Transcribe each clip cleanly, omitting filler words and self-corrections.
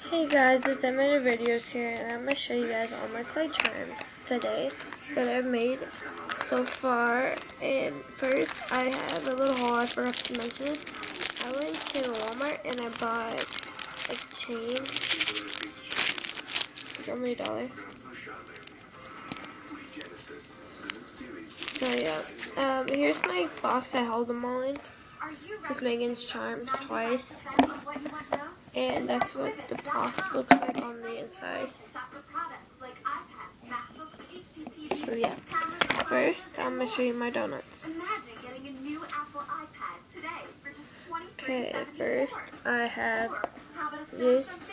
Hey guys, it's Emma Videos here, and I'm going to show you guys all my clay charms today that I've made so far. And first, I have a little haul. I forgot to mention this. I went to Walmart and I bought a chain. It's only $1. So yeah, here's my box I held them all in. This is Megan's Charms twice. And that's what the box looks like on the inside. So yeah, first I'm going to show you my donuts. Okay, first I have this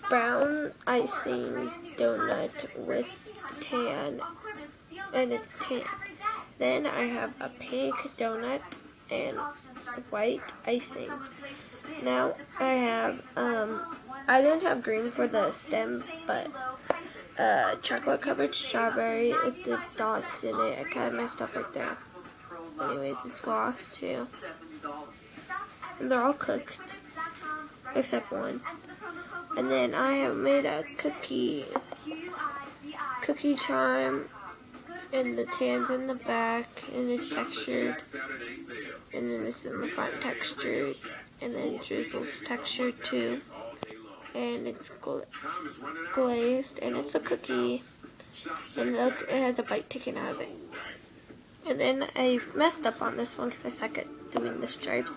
brown icing donut with tan, and it's tan. Then I have a pink donut and white icing. Now I have, I didn't have green for the stem, but chocolate covered strawberry with the dots in it. I kind of messed up like that. Anyways, it's gloss too. And they're all cooked, except one. And then I have made a cookie charm, and the tan's in the back, and it's textured. And then this is in the front textured, and then Drizzle's textured too. And it's glazed, and it's a cookie. And look, it has a bite taken out of it. And then I messed up on this one because I suck at doing the stripes.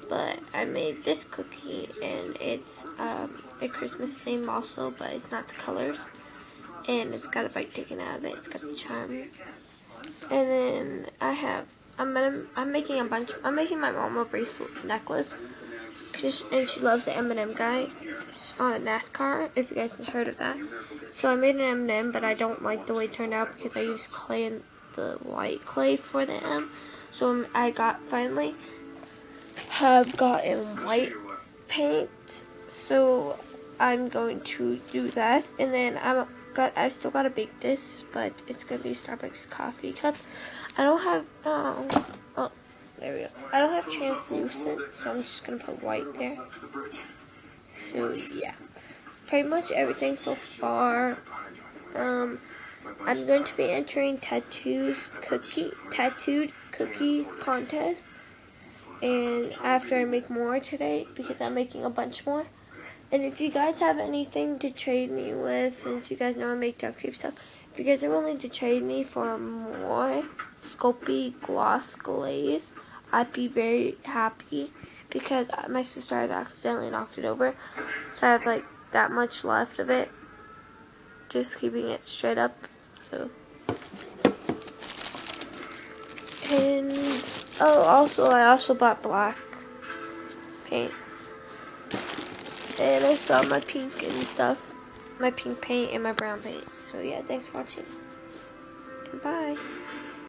But I made this cookie, and it's a Christmas theme also, but it's not the colors. And it's got a bite taken out of it. It's got the charm. And then I have, I'm making a bunch. I'm making my mom a bracelet necklace, and she loves the M&M guy on NASCAR. If you guys have heard of that. So I made an M&M, but I don't like the way it turned out because I used clay and the white clay for the M. So I finally have gotten white paint. So I'm going to do that, and then I've still got to bake this, but it's gonna be a Starbucks coffee cup. I don't have oh, there we go. I don't have translucent, so I'm just gonna put white there. So yeah, it's pretty much everything so far. I'm going to be entering tattooed cookies contest, and after I make more today, because I'm making a bunch more. And if you guys have anything to trade me with, since you guys know I make duct tape stuff, if you guys are willing to trade me for more Sculpey gloss glaze, I'd be very happy, because my sister had accidentally knocked it over, so I have like that much left of it, just keeping it straight up. So, and I also bought black paint. And I still have my pink and stuff. My pink paint and my brown paint. So yeah, thanks for watching. And bye.